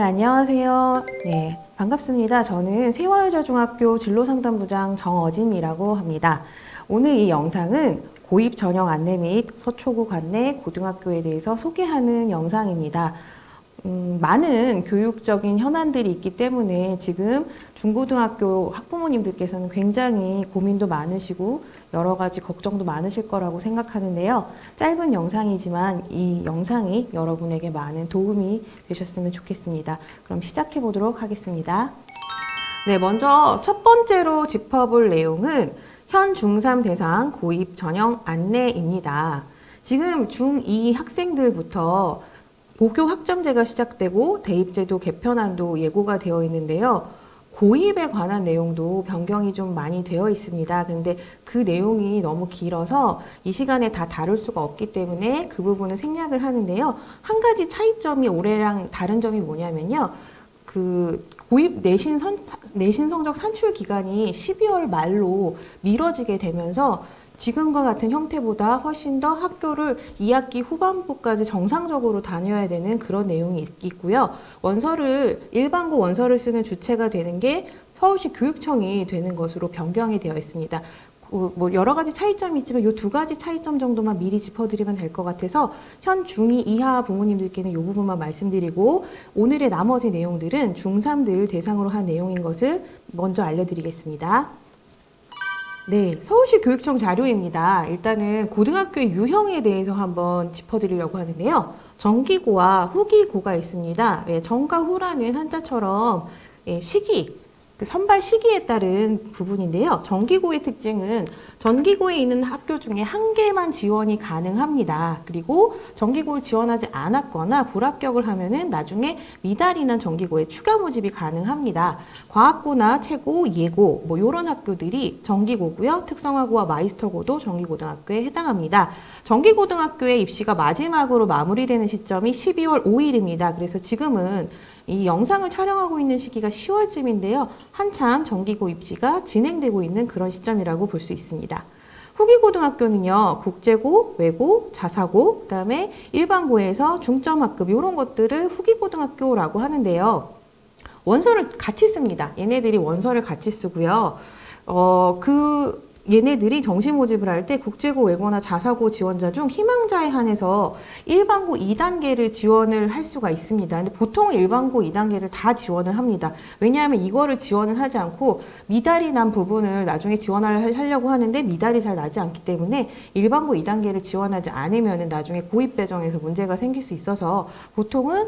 안녕하세요. 네, 반갑습니다. 저는 세화여자중학교 진로상담부장 정어진이라고 합니다. 오늘 이 영상은 고입 전형 안내 및 서초구 안내 고등학교에 대해서 소개하는 영상입니다. 많은 교육적인 현안들이 있기 때문에 지금 중고등학교 학부모님들께서는 굉장히 고민도 많으시고 여러 가지 걱정도 많으실 거라고 생각하는데요. 짧은 영상이지만 이 영상이 여러분에게 많은 도움이 되셨으면 좋겠습니다. 그럼 시작해 보도록 하겠습니다. 네, 먼저 첫 번째로 짚어볼 내용은 현 중3 대상 고입 전형 안내입니다. 지금 중2 학생들부터 고교 학점제가 시작되고 대입제도 개편안도 예고가 되어 있는데요. 고입에 관한 내용도 변경이 좀 많이 되어 있습니다. 근데 그 내용이 너무 길어서 이 시간에 다 다룰 수가 없기 때문에 그 부분은 생략을 하는데요. 한 가지 차이점이 올해랑 다른 점이 뭐냐면요. 그 고입 내신 성적 산출 기간이 12월 말로 미뤄지게 되면서 지금과 같은 형태보다 훨씬 더 학교를 2학기 후반부까지 정상적으로 다녀야 되는 그런 내용이 있고요. 일반고 원서를 쓰는 주체가 되는 게 서울시 교육청이 되는 것으로 변경이 되어 있습니다. 뭐 여러 가지 차이점이 있지만 이 두 가지 차이점 정도만 미리 짚어드리면 될 것 같아서 현 중2 이하 부모님들께는 이 부분만 말씀드리고 오늘의 나머지 내용들은 중3들 대상으로 한 내용인 것을 먼저 알려드리겠습니다. 네, 서울시 교육청 자료입니다. 일단은 고등학교의 유형에 대해서 한번 짚어드리려고 하는데요. 정기고와 후기고가 있습니다. 정과 후라는 한자처럼 시기, 선발 시기에 따른 부분인데요. 정기고의 특징은 전기고에 있는 학교 중에 한 개만 지원이 가능합니다. 그리고 정기고를 지원하지 않았거나 불합격을 하면은 나중에 미달이나 정기고에 추가 모집이 가능합니다. 과학고나 최고, 예고 뭐 이런 학교들이 정기고고요. 특성화고와 마이스터고도 정기고등학교에 해당합니다. 정기고등학교의 입시가 마지막으로 마무리되는 시점이 12월 5일입니다. 그래서 지금은 이 영상을 촬영하고 있는 시기가 10월쯤인데요. 한참 정기고 입시가 진행되고 있는 그런 시점이라고 볼 수 있습니다. 후기고등학교는요. 국제고, 외고, 자사고, 그다음에 일반고에서 중점학급 이런 것들을 후기고등학교라고 하는데요. 원서를 같이 씁니다. 얘네들이 원서를 같이 쓰고요. 얘네들이 정시 모집을 할 때 국제고, 외고나 자사고 지원자 중 희망자에 한해서 일반고 2단계를 지원을 할 수가 있습니다. 근데 보통은 일반고 2단계를 다 지원을 합니다. 왜냐하면 이거를 지원을 하지 않고 미달이 난 부분을 나중에 지원을 하려고 하는데 미달이 잘 나지 않기 때문에 일반고 2단계를 지원하지 않으면 나중에 고입 배정에서 문제가 생길 수 있어서 보통은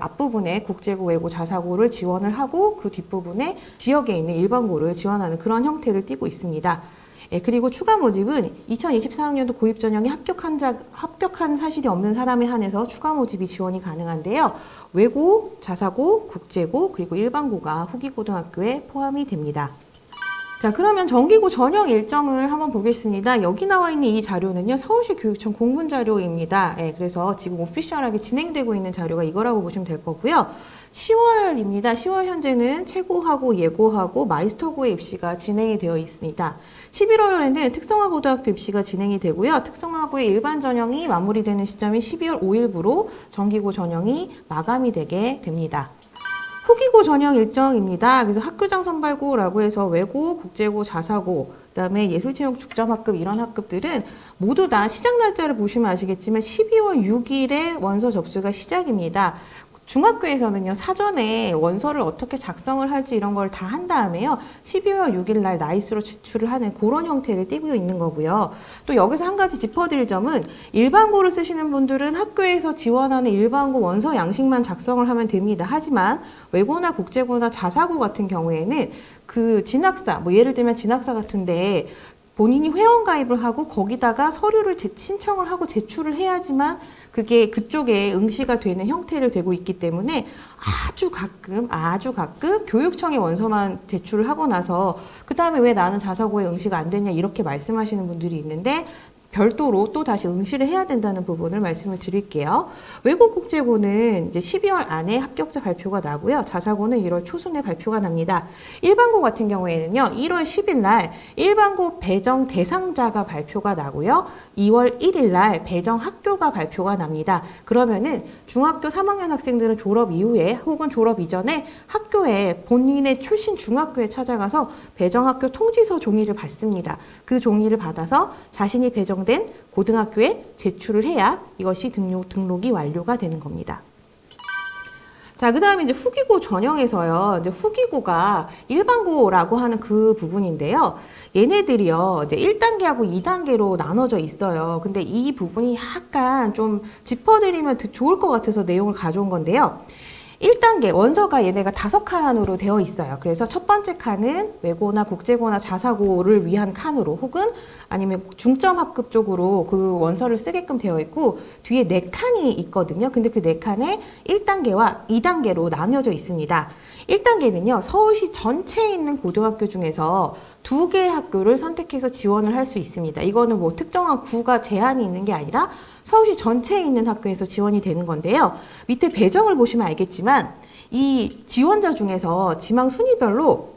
앞부분에 국제고, 외고, 자사고를 지원을 하고 그 뒷부분에 지역에 있는 일반고를 지원하는 그런 형태를 띠고 있습니다. 그리고 추가 모집은 2024학년도 고입 전형에 합격한 사실이 없는 사람에 한해서 추가 모집이 지원이 가능한데요. 외고, 자사고, 국제고, 그리고 일반고가 후기고등학교에 포함이 됩니다. 자, 그러면 정기고 전형 일정을 한번 보겠습니다. 여기 나와 있는 이 자료는요, 서울시 교육청 공문 자료입니다. 그래서 지금 오피셜하게 진행되고 있는 자료가 이거라고 보시면 될 거고요. 10월입니다. 10월 현재는 최고하고 예고하고 마이스터고의 입시가 진행이 되어 있습니다. 11월에는 특성화고등학교 입시가 진행이 되고요. 특성화고의 일반 전형이 마무리되는 시점이 12월 5일부로 정기고 전형이 마감이 되게 됩니다. 후기고 전형 일정입니다. 그래서 학교장 선발고라고 해서 외고, 국제고, 자사고, 그다음에 예술체육 중점학급 이런 학급들은 모두 다 시작 날짜를 보시면 아시겠지만 12월 6일에 원서 접수가 시작입니다. 중학교에서는요, 사전에 원서를 어떻게 작성을 할지 이런 걸 다 한 다음에요, 12월 6일 날 나이스로 제출을 하는 그런 형태를 띠고 있는 거고요. 또 여기서 한 가지 짚어드릴 점은 일반고를 쓰시는 분들은 학교에서 지원하는 일반고 원서 양식만 작성을 하면 됩니다. 하지만 외고나 국제고나 자사고 같은 경우에는 그 진학사, 뭐 예를 들면 진학사 같은데 본인이 회원가입을 하고 거기다가 서류를 신청을 하고 제출을 해야지만 그게 그쪽에 응시가 되는 형태를 되고 있기 때문에 아주 가끔 교육청에 원서만 제출을 하고 나서 그 다음에 왜 나는 자사고에 응시가 안 됐냐 이렇게 말씀하시는 분들이 있는데 별도로 또 다시 응시를 해야 된다는 부분을 말씀을 드릴게요. 외국국제고는 이제 12월 안에 합격자 발표가 나고요. 자사고는 1월 초순에 발표가 납니다. 일반고 같은 경우에는요. 1월 10일 날 일반고 배정 대상자가 발표가 나고요. 2월 1일 날 배정 학교가 발표가 납니다. 그러면은 중학교 3학년 학생들은 졸업 이후에 혹은 졸업 이전에 학교에 본인의 출신 중학교에 찾아가서 배정학교 통지서 종이를 받습니다. 그 종이를 받아서 자신이 배정된 고등학교에 제출을 해야 이것이 등록이 완료가 되는 겁니다. 자, 그 다음에 이제 후기고 전형에서요. 이제 후기고가 일반고라고 하는 그 부분인데요. 얘네들이요. 이제 1단계하고 2단계로 나눠져 있어요. 근데 이 부분이 약간 좀 짚어드리면 좋을 것 같아서 내용을 가져온 건데요. 1단계 원서가 얘네가 5칸으로 되어 있어요. 그래서 첫 번째 칸은 외고나 국제고나 자사고를 위한 칸으로 혹은 아니면 중점 학급 쪽으로 그 원서를 쓰게끔 되어 있고 뒤에 4칸이 있거든요. 근데 그 4칸에 1단계와 2단계로 나뉘어져 있습니다. 1단계는요. 서울시 전체에 있는 고등학교 중에서 2개의 학교를 선택해서 지원을 할 수 있습니다. 이거는 뭐 특정한 구가 제한이 있는 게 아니라 서울시 전체에 있는 학교에서 지원이 되는 건데요. 밑에 배정을 보시면 알겠지만 이 지원자 중에서 지망 순위별로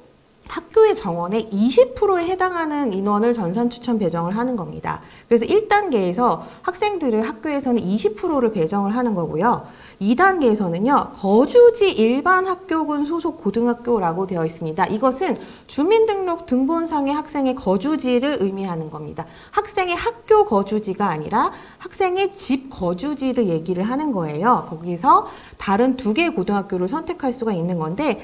학교의 정원의 20%에 해당하는 인원을 전산 추천 배정을 하는 겁니다. 그래서 1단계에서 학생들을 학교에서는 20%를 배정을 하는 거고요. 2단계에서는요. 거주지 일반 학교군 소속 고등학교라고 되어 있습니다. 이것은 주민등록 등본상의 학생의 거주지를 의미하는 겁니다. 학생의 학교 거주지가 아니라 학생의 집 거주지를 얘기를 하는 거예요. 거기서 다른 2개의 고등학교를 선택할 수가 있는 건데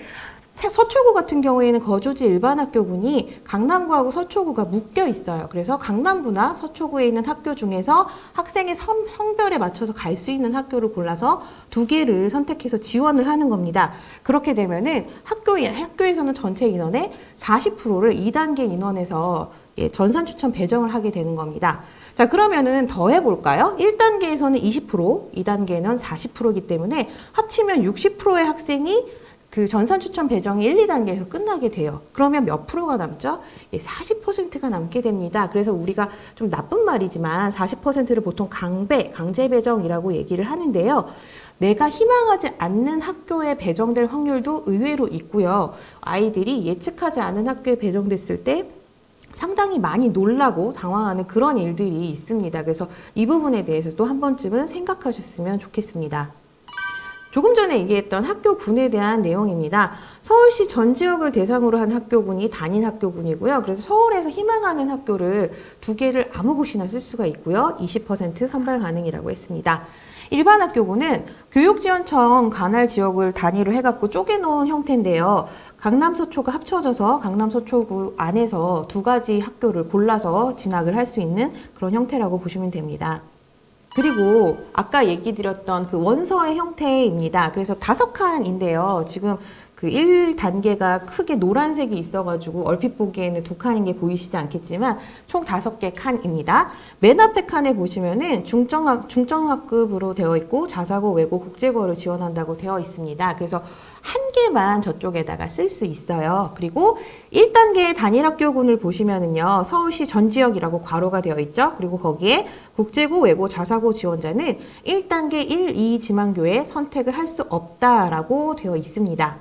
서초구 같은 경우에는 거주지 일반 학교군이 강남구하고 서초구가 묶여 있어요. 그래서 강남구나 서초구에 있는 학교 중에서 학생의 성별에 맞춰서 갈 수 있는 학교를 골라서 2개를 선택해서 지원을 하는 겁니다. 그렇게 되면은 학교에서는 전체 인원의 40%를 2단계 인원에서 전산 추천 배정을 하게 되는 겁니다. 자, 그러면은 더 해볼까요? 1단계에서는 20%, 2단계는 40%이기 때문에 합치면 60%의 학생이 그 전산 추천 배정이 1, 2단계에서 끝나게 돼요. 그러면 몇 프로가 남죠? 40%가 남게 됩니다. 그래서 우리가 좀 나쁜 말이지만 40%를 보통 강제 배정이라고 얘기를 하는데요. 내가 희망하지 않는 학교에 배정될 확률도 의외로 있고요. 아이들이 예측하지 않은 학교에 배정됐을 때 상당히 많이 놀라고 당황하는 그런 일들이 있습니다. 그래서 이 부분에 대해서도 한 번쯤은 생각하셨으면 좋겠습니다. 조금 전에 얘기했던 학교군에 대한 내용입니다. 서울시 전 지역을 대상으로 한 학교군이 단일 학교군이고요. 그래서 서울에서 희망하는 학교를 2개를 아무 곳이나 쓸 수가 있고요. 20% 선발 가능이라고 했습니다. 일반 학교군은 교육지원청 관할 지역을 단위로 해갖고 쪼개놓은 형태인데요. 강남 서초가 합쳐져서 강남 서초구 안에서 2가지 학교를 골라서 진학을 할 수 있는 그런 형태라고 보시면 됩니다. 그리고 아까 얘기 드렸던 그 원서의 형태입니다. 그래서 5칸인데요. 지금 그 1단계가 크게 노란색이 있어가지고 얼핏 보기에는 2칸인 게 보이시지 않겠지만 총 5개 칸입니다. 맨 앞에 칸에 보시면은 중점학급으로 되어 있고 자사고, 외고, 국제고를 지원한다고 되어 있습니다. 그래서 한 개만 저쪽에다가 쓸 수 있어요. 그리고 1단계 단일학교군을 보시면은요. 서울시 전 지역이라고 괄호가 되어 있죠. 그리고 거기에 국제고, 외고, 자사고 지원자는 1단계 1, 2 지망교에 선택을 할 수 없다라고 되어 있습니다.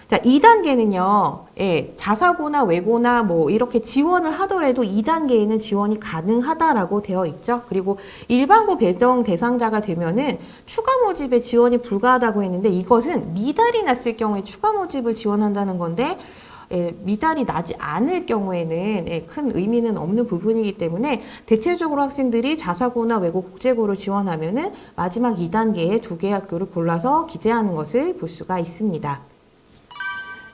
자, 2단계는요, 자사고나 외고나 뭐 이렇게 지원을 하더라도 2단계에는 지원이 가능하다라고 되어 있죠. 그리고 일반고 배정 대상자가 되면은 추가 모집에 지원이 불가하다고 했는데 이것은 미달이 났을 경우에 추가 모집을 지원한다는 건데 미달이 나지 않을 경우에는 큰 의미는 없는 부분이기 때문에 대체적으로 학생들이 자사고나 외고 국제고를 지원하면은 마지막 2단계에 2개의 학교를 골라서 기재하는 것을 볼 수가 있습니다.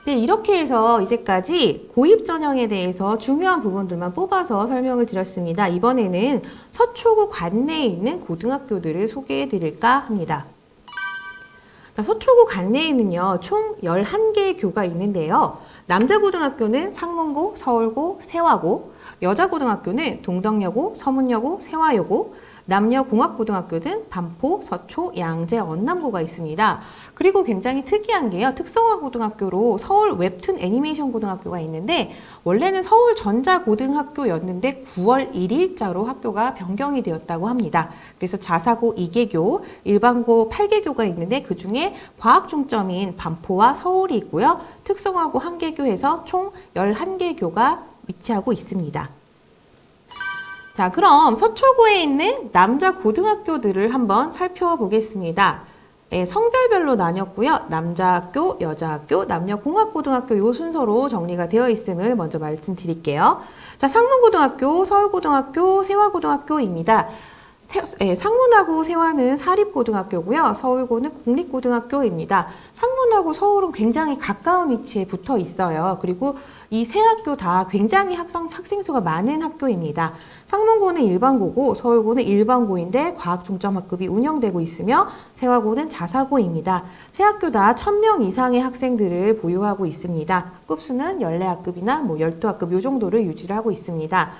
네, 이렇게 해서 이제까지 고입 전형에 대해서 중요한 부분들만 뽑아서 설명을 드렸습니다. 이번에는 서초구 관내에 있는 고등학교들을 소개해 드릴까 합니다. 자, 서초구 관내에는요, 총 11개의 교가 있는데요. 남자고등학교는 상문고, 서울고, 세화고, 여자고등학교는 동덕여고, 서문여고, 세화여고, 남녀공학고등학교 등 반포, 서초, 양재, 언남고가 있습니다. 그리고 굉장히 특이한 게요. 특성화고등학교로 서울 웹툰 애니메이션 고등학교가 있는데 원래는 서울전자고등학교였는데 9월 1일자로 학교가 변경이 되었다고 합니다. 그래서 자사고 2개교, 일반고 8개교가 있는데 그중에 과학중점인 반포와 서울이 있고요. 특성화고 1개교에서 총 11개교가 위치하고 있습니다. 자, 그럼 서초구에 있는 남자 고등학교들을 한번 살펴보겠습니다. 네, 성별별로 나뉘었고요. 남자학교, 여자학교, 남녀공학고등학교 이 순서로 정리가 되어 있음을 먼저 말씀드릴게요. 자, 상문고등학교, 서울고등학교, 세화고등학교입니다. 상문하고 세화는 사립고등학교고요. 서울고는 공립고등학교입니다. 상문하고 서울은 굉장히 가까운 위치에 붙어 있어요. 그리고 이 세 학교 다 굉장히 학생 수가 많은 학교입니다. 상문고는 일반고고 서울고는 일반고인데 과학중점학급이 운영되고 있으며 세화고는 자사고입니다. 세 학교 다 1000명 이상의 학생들을 보유하고 있습니다. 학급수는 14학급이나 12학급 이 정도를 유지를 하고 있습니다.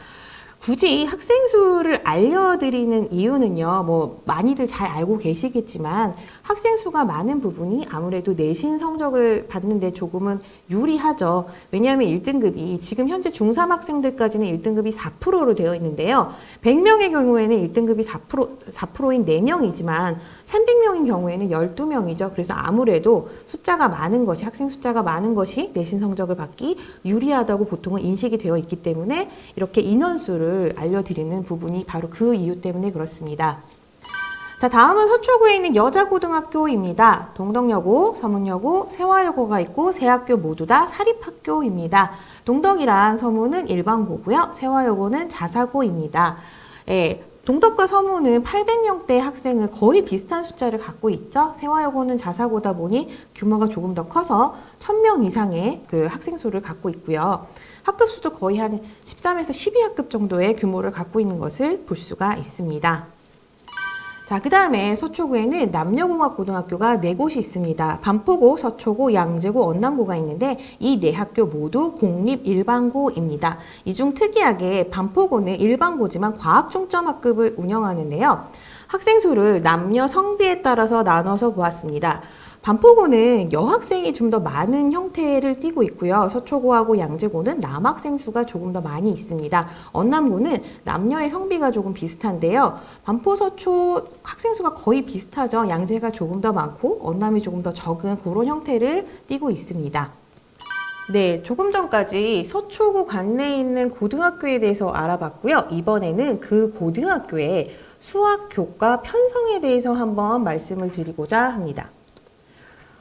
굳이 학생 수를 알려드리는 이유는요, 많이들 잘 알고 계시겠지만 학생 수가 많은 부분이 아무래도 내신 성적을 받는데 조금은 유리하죠. 왜냐하면 1등급이 지금 현재 중3 학생들까지는 1등급이 4%로 되어 있는데요. 100명의 경우에는 1등급이 4%인 4명이지만 300명인 경우에는 12명이죠. 그래서 아무래도 숫자가 많은 것이, 학생 숫자가 많은 것이 내신 성적을 받기 유리하다고 보통은 인식이 되어 있기 때문에 이렇게 인원수를 알려드리는 부분이 바로 그 이유 때문에 그렇습니다. 자, 다음은 서초구에 있는 여자고등학교입니다. 동덕여고, 서문여고, 세화여고가 있고 세 학교 모두 다 사립학교입니다. 동덕이랑 서문은 일반고고요. 세화여고는 자사고입니다. 동덕과 서문은 800명대 학생을 거의 비슷한 숫자를 갖고 있죠. 세화여고는 자사고다 보니 규모가 조금 더 커서 1000명 이상의 그 학생 수를 갖고 있고요. 학급수도 거의 한 13에서 12학급 정도의 규모를 갖고 있는 것을 볼 수가 있습니다. 자, 그 다음에 서초구에는 남녀공학고등학교가 4곳이 있습니다. 반포고, 서초고, 양재고, 언남고가 있는데 이 4학교 모두 공립 일반고입니다. 이 중 특이하게 반포고는 일반고지만 과학중점학급을 운영하는데요. 학생 수를 남녀 성비에 따라서 나눠서 보았습니다. 반포고는 여학생이 좀 더 많은 형태를 띠고 있고요. 서초고하고 양재고는 남학생 수가 조금 더 많이 있습니다. 언남고는 남녀의 성비가 조금 비슷한데요. 반포, 서초 학생 수가 거의 비슷하죠. 양재가 조금 더 많고 언남이 조금 더 적은 그런 형태를 띠고 있습니다. 네, 조금 전까지 서초구 관내에 있는 고등학교에 대해서 알아봤고요. 이번에는 그 고등학교의 수학 교과 편성에 대해서 한번 말씀을 드리고자 합니다.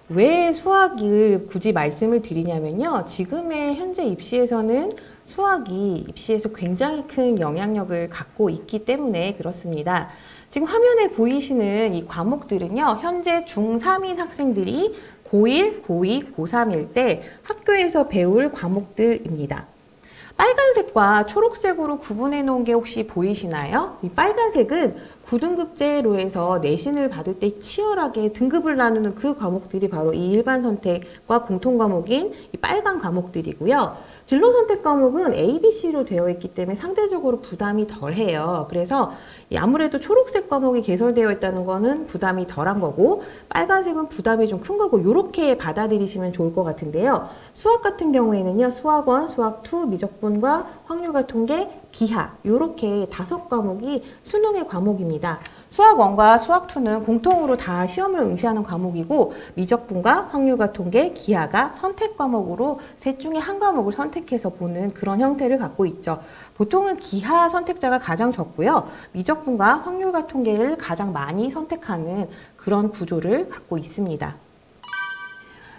왜 수학을 굳이 말씀을 드리냐면요. 지금의 현재 입시에서는 수학이 입시에서 굉장히 큰 영향력을 갖고 있기 때문에 그렇습니다. 지금 화면에 보이시는 이 과목들은요. 현재 중3인 학생들이 고1, 고2, 고3일 때 학교에서 배울 과목들입니다. 빨간색과 초록색으로 구분해 놓은 게 혹시 보이시나요? 이 빨간색은 9등급제로 해서 내신을 받을 때 치열하게 등급을 나누는 그 과목들이 바로 이 일반 선택과 공통 과목인 이 빨간 과목들이고요. 진로 선택 과목은 A, B, C로 되어 있기 때문에 상대적으로 부담이 덜해요. 그래서 아무래도 초록색 과목이 개설되어 있다는 거는 부담이 덜한 거고 빨간색은 부담이 좀 큰 거고 이렇게 받아들이시면 좋을 것 같은데요. 수학 같은 경우에는요. 수학원, 수학2, 미적분과 확률과 통계, 기하 이렇게 5과목이 수능의 과목입니다. 수학1과 수학2는 공통으로 다 시험을 응시하는 과목이고 미적분과 확률과 통계, 기하가 선택 과목으로 셋 중에 한 과목을 선택해서 보는 그런 형태를 갖고 있죠. 보통은 기하 선택자가 가장 적고요. 미적분과 확률과 통계를 가장 많이 선택하는 그런 구조를 갖고 있습니다.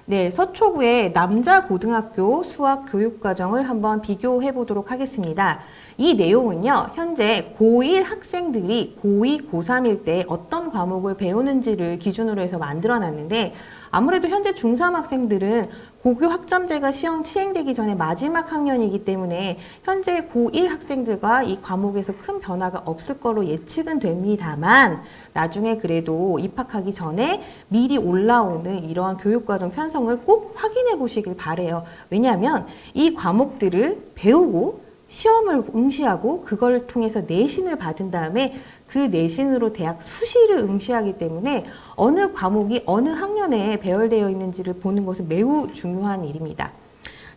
네, 서초구의 남자고등학교 수학 교육과정을 한번 비교해 보도록 하겠습니다. 이 내용은요, 현재 고1 학생들이 고2, 고3일 때 어떤 과목을 배우는지를 기준으로 해서 만들어 놨는데 아무래도 현재 중3 학생들은 고교 학점제가 시행되기 전에 마지막 학년이기 때문에 현재 고1 학생들과 이 과목에서 큰 변화가 없을 거로 예측은 됩니다만 나중에 그래도 입학하기 전에 미리 올라오는 이러한 교육과정 편성을 꼭 확인해 보시길 바래요. 왜냐하면 이 과목들을 배우고 시험을 응시하고 그걸 통해서 내신을 받은 다음에 그 내신으로 대학 수시를 응시하기 때문에 어느 과목이 어느 학년에 배열되어 있는지를 보는 것은 매우 중요한 일입니다.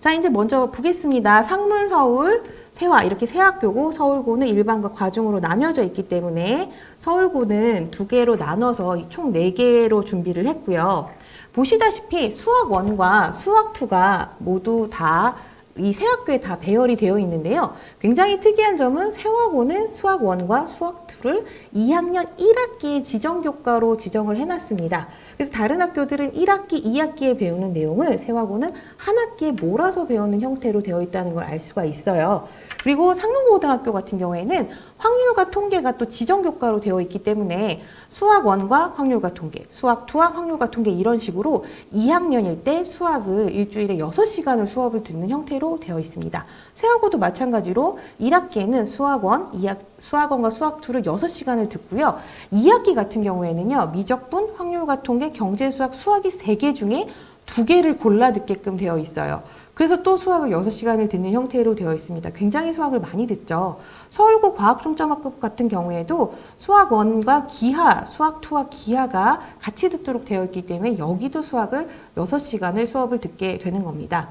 자, 이제 먼저 보겠습니다. 상문서울, 세화 이렇게 세 학교고 서울고는 일반과 과중으로 나뉘어져 있기 때문에 서울고는 두 개로 나눠서 총 4개로 준비를 했고요. 보시다시피 수학 1과 수학 2가 모두 다 이 세 학교에 다 배열이 되어 있는데요. 굉장히 특이한 점은 세화고는 수학 1과 수학 2를 2학년 1학기의 지정교과로 지정을 해놨습니다. 그래서 다른 학교들은 1학기, 2학기에 배우는 내용을 세화고는 한 학기에 몰아서 배우는 형태로 되어 있다는 걸 알 수가 있어요. 그리고 상문고등학교 같은 경우에는 확률과 통계가 또 지정교과로 되어 있기 때문에 수학 1과 확률과 통계, 수학 2와 확률과 통계 이런 식으로 2학년일 때 수학을 일주일에 6시간을 수업을 듣는 형태로 되어 있습니다. 세화고도 마찬가지로 1학기에는 수학 1, 수학 1과 수학 2를 6시간을 듣고요. 2학기 같은 경우에는요. 미적분, 확률과 통계, 경제, 수학, 수학이 3개 중에 2개를 골라 듣게끔 되어 있어요. 그래서 또 수학을 6시간을 듣는 형태로 되어 있습니다. 굉장히 수학을 많이 듣죠. 서울고 과학중점학급 같은 경우에도 수학 1과 기하, 수학 2와 기하가 같이 듣도록 되어 있기 때문에 여기도 수학을 6시간을 수업을 듣게 되는 겁니다.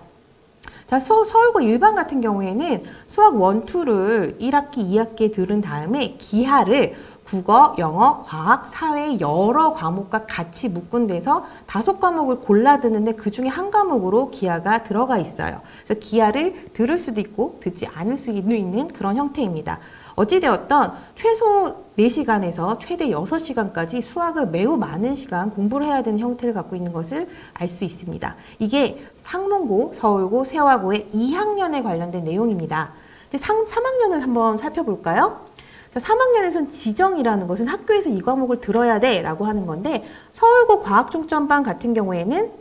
자, 서울고 일반 같은 경우에는 수학 1, 2를 1학기, 2학기에 들은 다음에 기하를 국어, 영어, 과학, 사회 여러 과목과 같이 묶은 데서 5과목을 골라 듣는데 그 중에 한 과목으로 기하가 들어가 있어요. 그래서 기하를 들을 수도 있고 듣지 않을 수도 있는 그런 형태입니다. 어찌되었던 최소 4시간에서 최대 6시간까지 수학을 매우 많은 시간 공부를 해야 되는 형태를 갖고 있는 것을 알 수 있습니다. 이게 상문고, 서울고, 세화고의 2학년에 관련된 내용입니다. 이제 3학년을 한번 살펴볼까요? 3학년에서는 지정이라는 것은 학교에서 이 과목을 들어야 돼 라고 하는 건데 서울고 과학중점반 같은 경우에는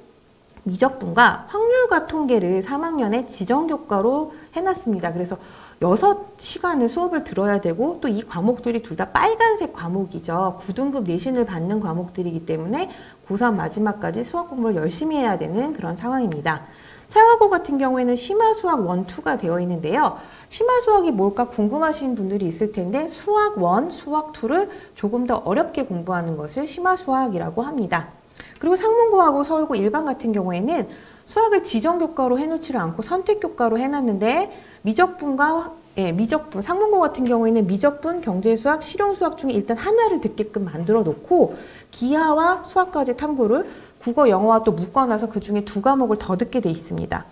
미적분과 확률과 통계를 3학년에 지정교과로 해놨습니다. 그래서 6시간을 수업을 들어야 되고 또 이 과목들이 둘 다 빨간색 과목이죠. 9등급 내신을 받는 과목들이기 때문에 고3 마지막까지 수학 공부를 열심히 해야 되는 그런 상황입니다. 세화고 같은 경우에는 심화수학 1, 2가 되어 있는데요. 심화수학이 뭘까 궁금하신 분들이 있을 텐데 수학 1, 수학 2를 조금 더 어렵게 공부하는 것을 심화수학이라고 합니다. 그리고 상문고하고 서울고 일반 같은 경우에는 수학을 지정교과로 해놓지를 않고 선택교과로 해놨는데 미적분, 상문고 같은 경우에는 미적분, 경제수학, 실용수학 중에 일단 하나를 듣게끔 만들어 놓고 기하와 수학까지 탐구를 국어, 영어와 또 묶어놔서 그 중에 2과목을 더 듣게 돼 있습니다.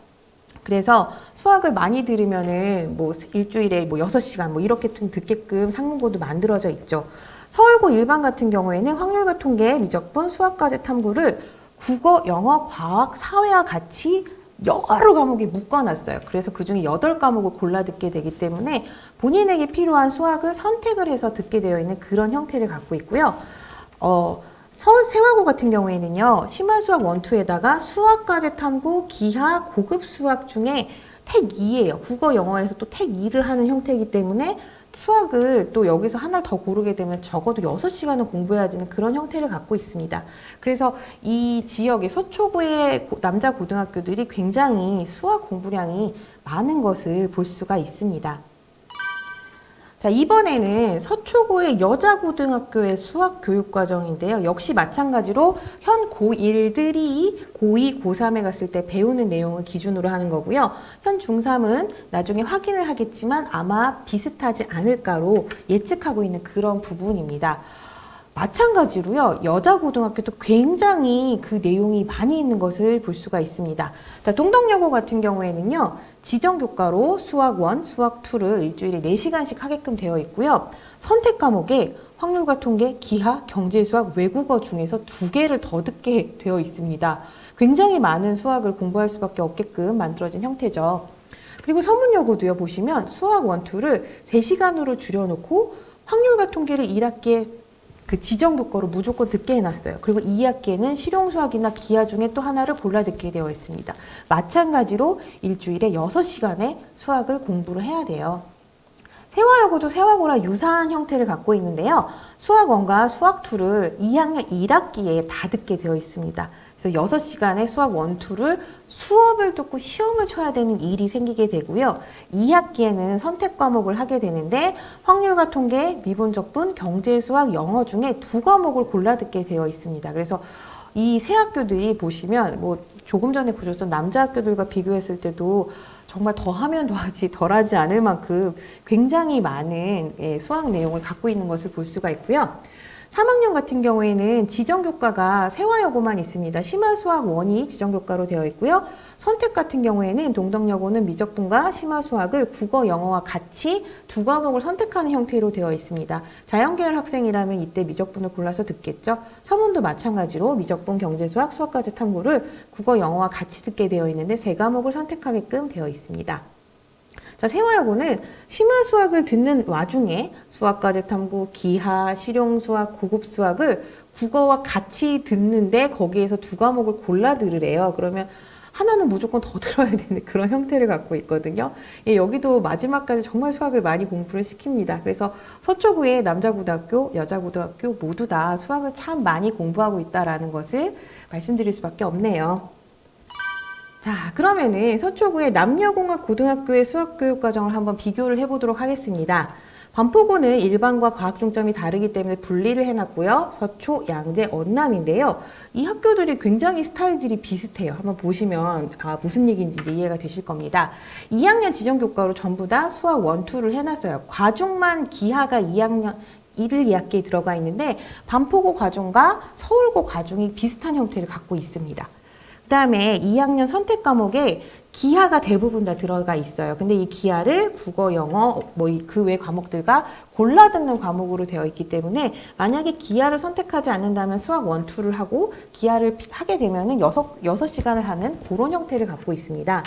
그래서 수학을 많이 들으면은 뭐 일주일에 뭐 6시간 뭐 이렇게 좀 듣게끔 상문고도 만들어져 있죠. 서울고 일반 같은 경우에는 확률과 통계, 미적분, 수학까지 탐구를 국어, 영어, 과학, 사회와 같이 여러 과목에 묶어놨어요. 그래서 그중에 8과목을 골라 듣게 되기 때문에 본인에게 필요한 수학을 선택을 해서 듣게 되어 있는 그런 형태를 갖고 있고요. 세화고 같은 경우에는요. 심화수학 1, 2에다가 수학까지 탐구, 기하, 고급 수학 중에 택 2예요. 국어, 영어에서 또 택 2를 하는 형태이기 때문에 수학을 또 여기서 하나를 더 고르게 되면 적어도 6시간을 공부해야 되는 그런 형태를 갖고 있습니다. 그래서 이 지역의 서초구의 남자 고등학교들이 굉장히 수학 공부량이 많은 것을 볼 수가 있습니다. 자, 이번에는 서초구의 여자고등학교의 수학교육과정인데요. 역시 마찬가지로 현 고1들이 고2, 고3에 갔을 때 배우는 내용을 기준으로 하는 거고요. 현 중3은 나중에 확인을 하겠지만 아마 비슷하지 않을까로 예측하고 있는 그런 부분입니다. 마찬가지로요. 여자고등학교도 굉장히 그 내용이 많이 있는 것을 볼 수가 있습니다. 자, 동덕여고 같은 경우에는요. 지정교과로 수학 1, 수학 2를 일주일에 4시간씩 하게끔 되어 있고요. 선택 과목에 확률과 통계, 기하, 경제수학, 외국어 중에서 2개를 더 듣게 되어 있습니다. 굉장히 많은 수학을 공부할 수밖에 없게끔 만들어진 형태죠. 그리고 서문여고도요. 보시면 수학 1, 2를 3시간으로 줄여놓고 확률과 통계를 1학기에 그 지정교과로 무조건 듣게 해놨어요. 그리고 2학기에는 실용수학이나 기하 중에 또 하나를 골라 듣게 되어 있습니다. 마찬가지로 일주일에 6시간의 수학을 공부를 해야 돼요. 세화여고도 세화고랑 유사한 형태를 갖고 있는데요. 수학 1과 수학 2를 2학년 1학기에 다 듣게 되어 있습니다. 그래서 6시간의 수학 1, 2를 수업을 듣고 시험을 쳐야 되는 일이 생기게 되고요. 2학기에는 선택 과목을 하게 되는데 확률과 통계, 미분적분, 경제, 수학, 영어 중에 2과목을 골라 듣게 되어 있습니다. 그래서 이 세 학교들이 보시면 뭐 조금 전에 보셨던 남자 학교들과 비교했을 때도 정말 더하면 더하지 덜하지 않을 만큼 굉장히 많은 수학 내용을 갖고 있는 것을 볼 수가 있고요. 3학년 같은 경우에는 지정교과가 세화여고만 있습니다. 심화수학 1이 지정교과로 되어 있고요. 선택 같은 경우에는 동덕여고는 미적분과 심화수학을 국어, 영어와 같이 2과목을 선택하는 형태로 되어 있습니다. 자연계열 학생이라면 이때 미적분을 골라서 듣겠죠. 서문도 마찬가지로 미적분, 경제수학, 수학과제 탐구를 국어, 영어와 같이 듣게 되어 있는데 3과목을 선택하게끔 되어 있습니다. 자, 세화여고는 심화수학을 듣는 와중에 수학과제 탐구, 기하, 실용수학, 고급수학을 국어와 같이 듣는데 거기에서 2과목을 골라 들으래요. 그러면 하나는 무조건 더 들어야 되는 그런 형태를 갖고 있거든요. 예, 여기도 마지막까지 정말 수학을 많이 공부를 시킵니다. 그래서 서초구의 남자고등학교, 여자고등학교 모두 다 수학을 참 많이 공부하고 있다는 것을 말씀드릴 수밖에 없네요. 자, 그러면은 서초구의 남녀공학 고등학교의 수학교육과정을 한번 비교를 해보도록 하겠습니다. 반포고는 일반과 과학 중점이 다르기 때문에 분리를 해놨고요. 서초, 양재, 언남인데요. 이 학교들이 굉장히 스타일들이 비슷해요. 한번 보시면 무슨 얘기인지 이제 이해가 되실 겁니다. 2학년 지정교과로 전부 다 수학 1, 2를 해놨어요. 과중만 기하가 2학년 1, 2학기에 들어가 있는데 반포고 과중과 서울고 과중이 비슷한 형태를 갖고 있습니다. 그 다음에 2학년 선택 과목에 기하가 대부분 다 들어가 있어요. 근데 이 기하를 국어, 영어, 뭐 그 외 과목들과 골라 듣는 과목으로 되어 있기 때문에 만약에 기하를 선택하지 않는다면 수학 1, 2를 하고 기하를 하게 되면은 6시간을 하는 그런 형태를 갖고 있습니다.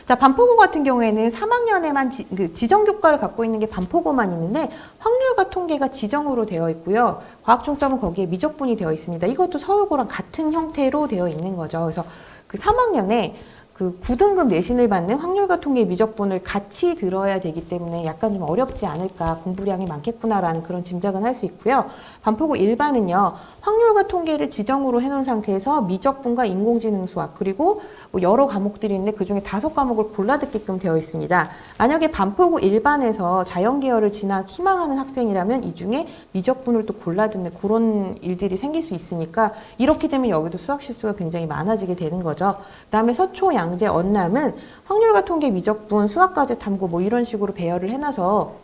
자, 반포고 같은 경우에는 3학년에만 지정교과를 갖고 있는 게 반포고만 있는데 확률과 통계가 지정으로 되어 있고요. 과학중점은 거기에 미적분이 되어 있습니다. 이것도 서울고랑 같은 형태로 되어 있는 거죠. 그래서 그 3학년에 그 9등급 내신을 받는 확률과 통계 미적분을 같이 들어야 되기 때문에 약간 좀 어렵지 않을까, 공부량이 많겠구나라는 그런 짐작은 할 수 있고요. 반포고 일반은요, 확률과 통계를 지정으로 해놓은 상태에서 미적분과 인공지능 수학, 그리고 뭐 여러 과목들이 있는데 그중에 5과목을 골라 듣게끔 되어 있습니다. 만약에 반포고 일반에서 자연계열을 진학 희망하는 학생이라면 이 중에 미적분을 또 골라 듣는 그런 일들이 생길 수 있으니까 이렇게 되면 여기도 수학 실수가 굉장히 많아지게 되는 거죠. 그 다음에 서초, 양재, 언남은 확률과 통계, 미적분, 수학과제 탐구 뭐 이런 식으로 배열을 해놔서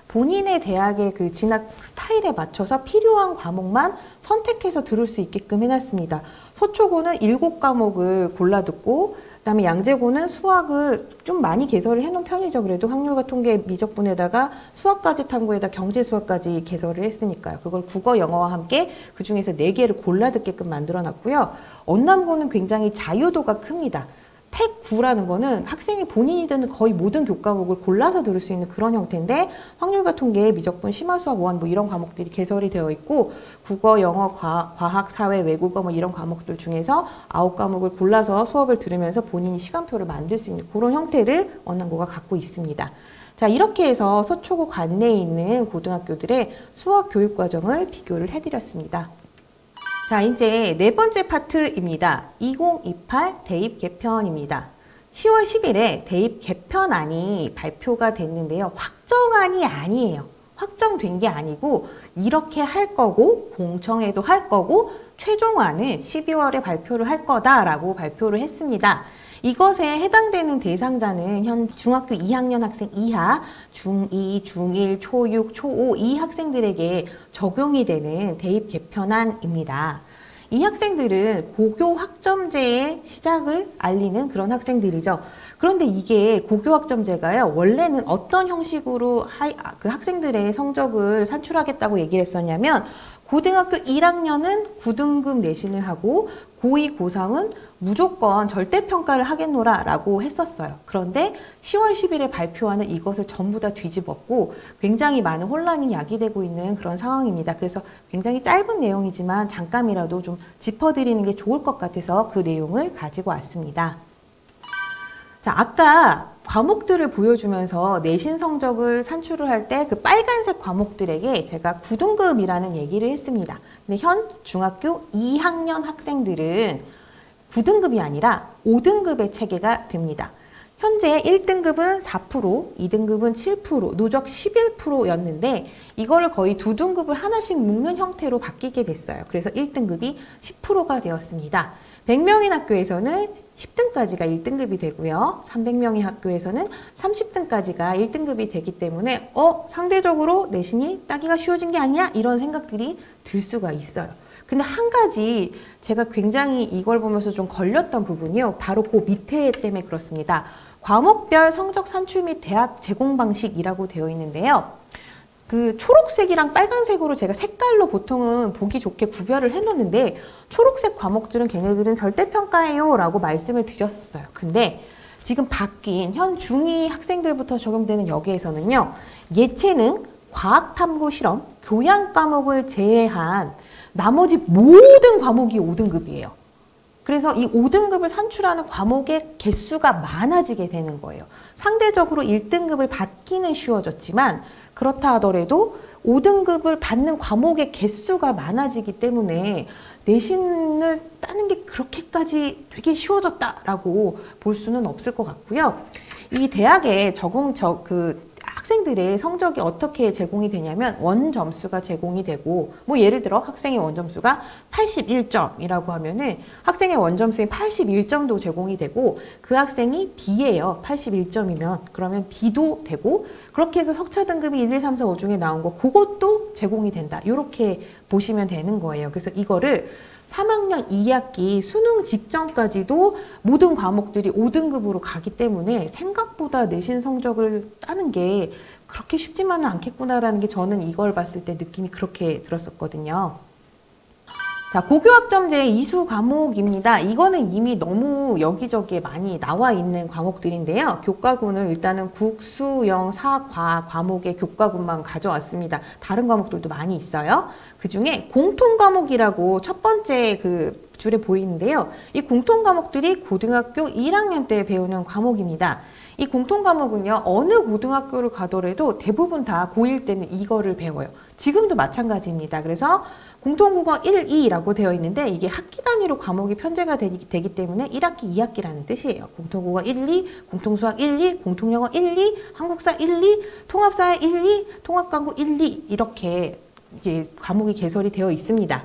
본인의 대학의 그 진학 스타일에 맞춰서 필요한 과목만 선택해서 들을 수 있게끔 해놨습니다. 서초고는 7과목을 골라 듣고 그다음에 양재고는 수학을 좀 많이 개설을 해놓은 편이죠. 그래도 확률과 통계, 미적분에다가 수학까지 탐구에다 경제 수학까지 개설을 했으니까요. 그걸 국어, 영어와 함께 그중에서 4개를 골라 듣게끔 만들어놨고요. 언남고는 굉장히 자유도가 큽니다. 택 9라는 거는 학생이 본인이 듣는 거의 모든 교과목을 골라서 들을 수 있는 그런 형태인데 확률과 통계, 미적분, 심화수학 1 뭐 이런 과목들이 개설이 되어 있고 국어, 영어, 과학, 사회, 외국어 뭐 이런 과목들 중에서 9과목을 골라서 수업을 들으면서 본인이 시간표를 만들 수 있는 그런 형태를 언남고가 갖고 있습니다. 자, 이렇게 해서 서초구 관내에 있는 고등학교들의 수학 교육 과정을 비교를 해드렸습니다. 자, 이제 4번째 파트입니다. 2028 대입 개편입니다. 10월 10일에 대입 개편안이 발표가 됐는데요. 확정안이 아니에요. 확정된 게 아니고 이렇게 할 거고 공청회도 할 거고 최종안은 12월에 발표를 할 거다라고 발표를 했습니다. 이것에 해당되는 대상자는 현 중학교 2학년 학생 이하, 중2, 중1, 초6, 초5 이 학생들에게 적용이 되는 대입 개편안입니다. 이 학생들은 고교 학점제의 시작을 알리는 그런 학생들이죠. 그런데 이게 고교 학점제가요, 원래는 어떤 형식으로 그 학생들의 성적을 산출하겠다고 얘기를 했었냐면 고등학교 1학년은 9등급 내신을 하고 고2, 고3은 무조건 절대평가를 하겠노라 라고 했었어요. 그런데 10월 10일에 발표하는 이것을 전부 다 뒤집었고 굉장히 많은 혼란이 야기되고 있는 그런 상황입니다. 그래서 굉장히 짧은 내용이지만 잠깐이라도 좀 짚어드리는 게 좋을 것 같아서 그 내용을 가지고 왔습니다. 자, 아까 과목들을 보여주면서 내신 성적을 산출을 할 때 그 빨간색 과목들에게 제가 9등급이라는 얘기를 했습니다. 근데 현 중학교 2학년 학생들은 9등급이 아니라 5등급의 체계가 됩니다. 현재 1등급은 4%, 2등급은 7%, 누적 11%였는데 이거를 거의 2등급을 하나씩 묶는 형태로 바뀌게 됐어요. 그래서 1등급이 10%가 되었습니다. 100명인 학교에서는 10등까지가 1등급이 되고요. 300명의 학교에서는 30등까지가 1등급이 되기 때문에 상대적으로 내신이 따기가 쉬워진 게 아니야? 이런 생각들이 들 수가 있어요. 근데 한 가지 제가 굉장히 이걸 보면서 좀 걸렸던 부분이요. 바로 그 밑에 때문에 그렇습니다. 과목별 성적 산출 및 대학 제공 방식이라고 되어 있는데요. 그 초록색이랑 빨간색으로 제가 색깔로 보통은 보기 좋게 구별을 해놓는데 초록색 과목들은 걔네들은 절대평가예요 라고 말씀을 드렸었어요. 근데 지금 바뀐 현 중2 학생들부터 적용되는 여기에서는요. 예체능, 과학탐구 실험, 교양 과목을 제외한 나머지 모든 과목이 5등급이에요. 그래서 이 5등급을 산출하는 과목의 개수가 많아지게 되는 거예요. 상대적으로 1등급을 받기는 쉬워졌지만 그렇다 하더라도 5등급을 받는 과목의 개수가 많아지기 때문에 내신을 따는 게 그렇게까지 되게 쉬워졌다라고 볼 수는 없을 것 같고요. 이 대학에 학생들의 성적이 어떻게 제공이 되냐면 원점수가 제공이 되고 뭐 예를 들어 학생의 원점수가 81점이라고 하면은 학생의 원점수인 81점도 제공이 되고 그 학생이 B예요. 81점이면 그러면 B도 되고 그렇게 해서 석차 등급이 1, 2, 3, 4, 5 중에 나온 거 그것도 제공이 된다. 이렇게 보시면 되는 거예요. 그래서 이거를 3학년 2학기 수능 직전까지도 모든 과목들이 5등급으로 가기 때문에 생각보다 내신 성적을 따는 게 그렇게 쉽지만은 않겠구나라는 게 저는 이걸 봤을 때 느낌이 그렇게 들었었거든요. 자, 고교학점제 이수 과목입니다. 이거는 이미 너무 여기저기에 많이 나와 있는 과목들인데요. 교과군을 일단은 국, 수, 영, 사, 과 과목의 교과군만 가져왔습니다. 다른 과목들도 많이 있어요. 그 중에 공통 과목이라고 첫 번째 그 줄에 보이는데요. 이 공통 과목들이 고등학교 1학년 때 배우는 과목입니다. 이 공통 과목은요. 어느 고등학교를 가더라도 대부분 다 고1 때는 이거를 배워요. 지금도 마찬가지입니다. 그래서 공통국어 1, 2라고 되어 있는데 이게 학기 단위로 과목이 편제가 되기 때문에 1학기, 2학기라는 뜻이에요. 공통국어 1, 2, 공통수학 1, 2, 공통영어 1, 2, 한국사 1, 2, 통합사회 1, 2, 통합광고 1, 2 이렇게 과목이 개설이 되어 있습니다.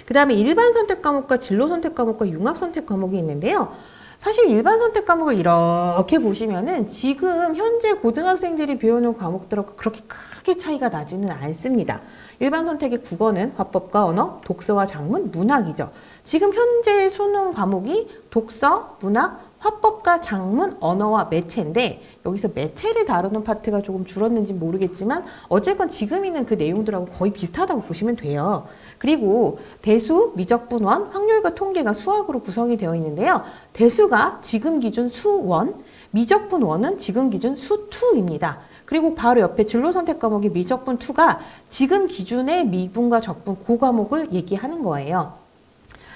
그 다음에 일반 선택 과목과 진로 선택 과목과 융합 선택 과목이 있는데요. 사실 일반 선택 과목을 이렇게 보시면은 지금 현재 고등학생들이 배우는 과목들하고 그렇게 크게 차이가 나지는 않습니다. 일반 선택의 국어는 화법과 언어, 독서와 작문, 문학이죠. 지금 현재 수능 과목이 독서, 문학, 화법과 작문, 언어와 매체인데 여기서 매체를 다루는 파트가 조금 줄었는지 모르겠지만 어쨌건 지금 있는 그 내용들하고 거의 비슷하다고 보시면 돼요. 그리고 대수, 미적분원, 확률과 통계가 수학으로 구성이 되어 있는데요. 대수가 지금 기준 수1, 미적분원은 지금 기준 수2입니다. 그리고 바로 옆에 진로 선택 과목이 미적분 2가 지금 기준의 미분과 적분 그 과목을 얘기하는 거예요.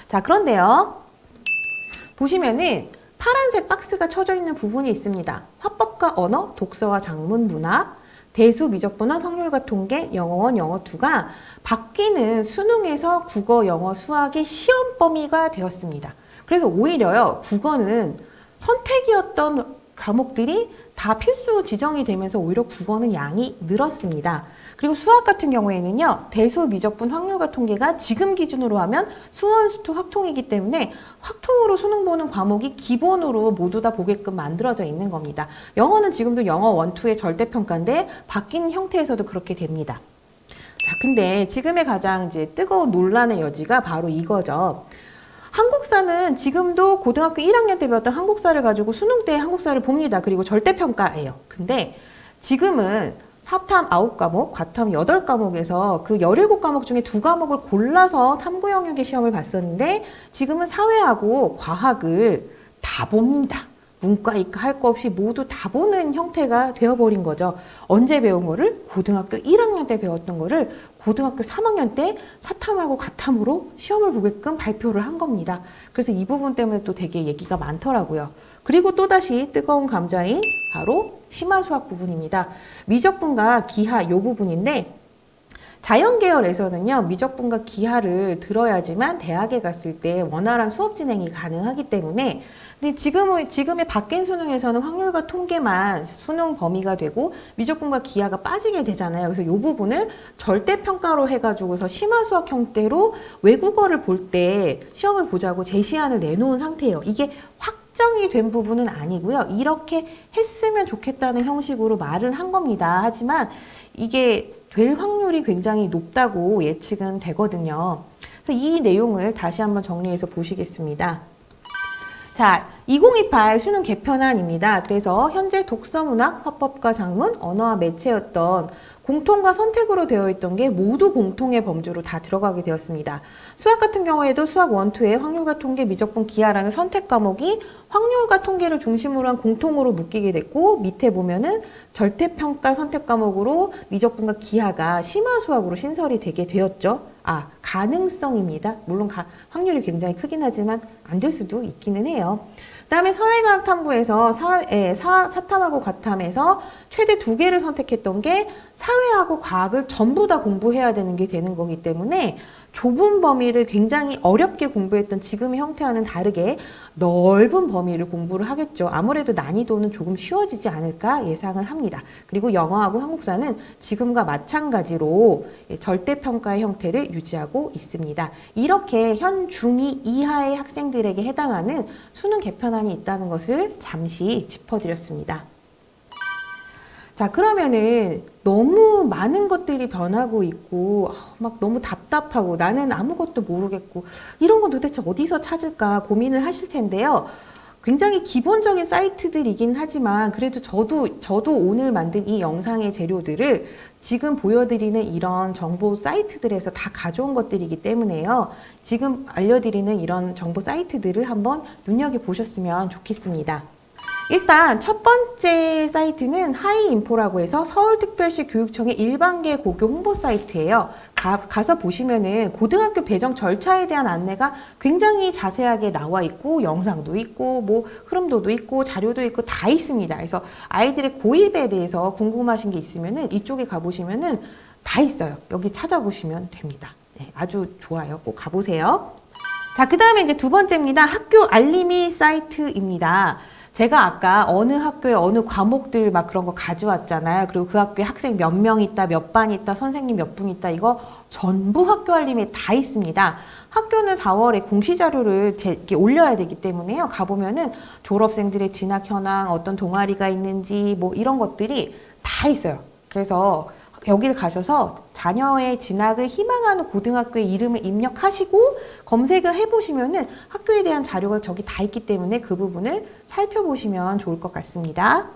자, 그런데요. 보시면은 파란색 박스가 쳐져 있는 부분이 있습니다. 화법과 언어, 독서와 작문, 문학, 대수, 미적분원, 확률과 통계, 영어원, 영어2가 바뀌는 수능에서 국어, 영어, 수학의 시험 범위가 되었습니다. 그래서 오히려요. 국어는 선택이었던 과목들이 다 필수 지정이 되면서 오히려 국어는 양이 늘었습니다. 그리고 수학 같은 경우에는요. 대수, 미적분, 확률과 통계가 지금 기준으로 하면 수원, 수투, 확통이기 때문에 확통으로 수능 보는 과목이 기본으로 모두 다 보게끔 만들어져 있는 겁니다. 영어는 지금도 영어 1, 2의 절대평가인데 바뀐 형태에서도 그렇게 됩니다. 자, 근데 지금의 가장 이제 뜨거운 논란의 여지가 바로 이거죠. 한국사는 지금도 고등학교 1학년 때 배웠던 한국사를 가지고 수능 때 한국사를 봅니다. 그리고 절대평가예요. 근데 지금은 사탐 9과목, 과탐 8과목에서 그 17과목 중에 2과목을 골라서 탐구 영역의 시험을 봤었는데 지금은 사회하고 과학을 다 봅니다. 문과, 이과 할 거 없이 모두 다 보는 형태가 되어버린 거죠. 언제 배운 거를? 고등학교 1학년 때 배웠던 거를 고등학교 3학년 때 사탐하고 가탐으로 시험을 보게끔 발표를 한 겁니다. 그래서 이 부분 때문에 또 되게 얘기가 많더라고요. 그리고 또다시 뜨거운 감자인 바로 심화수학 부분입니다. 미적분과 기하 이 부분인데 자연계열에서는요, 미적분과 기하를 들어야지만 대학에 갔을 때 원활한 수업 진행이 가능하기 때문에, 근데 지금의 바뀐 수능에서는 확률과 통계만 수능 범위가 되고 미적분과 기하가 빠지게 되잖아요. 그래서 이 부분을 절대평가로 해가지고서 심화수학 형태로 외국어를 볼 때 시험을 보자고 제시안을 내놓은 상태예요. 이게 확정이 된 부분은 아니고요. 이렇게 했으면 좋겠다는 형식으로 말을 한 겁니다. 하지만 이게 될 확률이 굉장히 높다고 예측은 되거든요. 그래서 이 내용을 다시 한번 정리해서 보시겠습니다. 자, 2028 수능 개편안입니다. 그래서 현재 독서문학, 화법과 작문, 언어와 매체였던 공통과 선택으로 되어 있던 게 모두 공통의 범주로 다 들어가게 되었습니다. 수학 같은 경우에도 수학 1, 2에 확률과 통계, 미적분, 기하라는 선택 과목이 확률과 통계를 중심으로 한 공통으로 묶이게 됐고, 밑에 보면은 절대평가 선택 과목으로 미적분과 기하가 심화수학으로 신설이 되게 되었죠. 가능성입니다. 물론 확률이 굉장히 크긴 하지만 안 될 수도 있기는 해요. 그 다음에 사회과학탐구에서 사탐하고 과탐에서 최대 2개를 선택했던 게 사회하고 과학을 전부 다 공부해야 되는 게 되는 거기 때문에 좁은 범위를 굉장히 어렵게 공부했던 지금의 형태와는 다르게 넓은 범위를 공부를 하겠죠. 아무래도 난이도는 조금 쉬워지지 않을까 예상을 합니다. 그리고 영어하고 한국사는 지금과 마찬가지로 절대평가의 형태를 유지하고 있습니다. 이렇게 현 중2 이하의 학생들에게 해당하는 수능 개편안이 있다는 것을 잠시 짚어드렸습니다. 자, 그러면은 너무 많은 것들이 변하고 있고 막 너무 답답하고 나는 아무것도 모르겠고 이런 건 도대체 어디서 찾을까 고민을 하실 텐데요. 굉장히 기본적인 사이트들이긴 하지만 그래도 저도 오늘 만든 이 영상의 재료들을 지금 보여드리는 이런 정보 사이트들에서 다 가져온 것들이기 때문에요. 지금 알려드리는 이런 정보 사이트들을 한번 눈여겨보셨으면 좋겠습니다. 일단 첫 번째 사이트는 하이인포라고 해서 서울특별시 교육청의 일반계 고교 홍보 사이트예요. 가서 보시면은 고등학교 배정 절차에 대한 안내가 굉장히 자세하게 나와 있고 영상도 있고 뭐 흐름도도 있고 자료도 있고 다 있습니다. 그래서 아이들의 고입에 대해서 궁금하신 게 있으면은 이쪽에 가보시면은 다 있어요. 여기 찾아보시면 됩니다. 네, 아주 좋아요. 꼭 가보세요. 자, 그 다음에 이제 두 번째입니다. 학교 알림이 사이트입니다. 제가 아까 어느 학교에 어느 과목들 막 그런 거 가져왔잖아요. 그리고 그 학교에 학생 몇 명 있다, 몇 반 있다, 선생님 몇 분 있다. 이거 전부 학교 알림에 다 있습니다. 학교는 4월에 공시 자료를 이렇게 올려야 되기 때문에요. 가보면은 졸업생들의 진학 현황, 어떤 동아리가 있는지 뭐 이런 것들이 다 있어요. 그래서 여기를 가셔서 자녀의 진학을 희망하는 고등학교의 이름을 입력하시고 검색을 해보시면은 학교에 대한 자료가 저기 다 있기 때문에 그 부분을 살펴보시면 좋을 것 같습니다.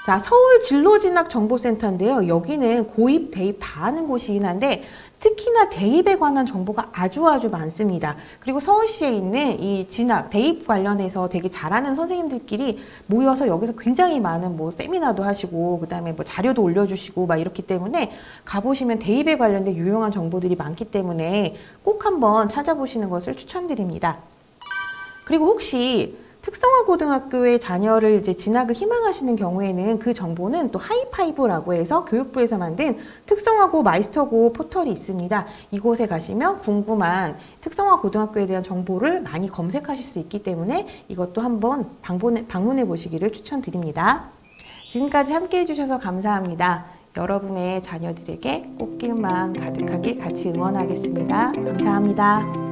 자, 서울 진로진학정보센터인데요. 여기는 고입, 대입 다 하는 곳이긴 한데 특히나 대입에 관한 정보가 아주 많습니다. 그리고 서울시에 있는 이 진학, 대입 관련해서 되게 잘하는 선생님들끼리 모여서 여기서 굉장히 많은 뭐 세미나도 하시고 그다음에 뭐 자료도 올려주시고 막 이렇기 때문에 가보시면 대입에 관련된 유용한 정보들이 많기 때문에 꼭 한번 찾아보시는 것을 추천드립니다. 그리고 혹시 특성화 고등학교의 자녀를 이제 진학을 희망하시는 경우에는 그 정보는 또 하이파이브라고 해서 교육부에서 만든 특성화고 마이스터고 포털이 있습니다. 이곳에 가시면 궁금한 특성화 고등학교에 대한 정보를 많이 검색하실 수 있기 때문에 이것도 한번 방문해 보시기를 추천드립니다. 지금까지 함께 해주셔서 감사합니다. 여러분의 자녀들에게 꽃길만 가득하게 같이 응원하겠습니다. 감사합니다.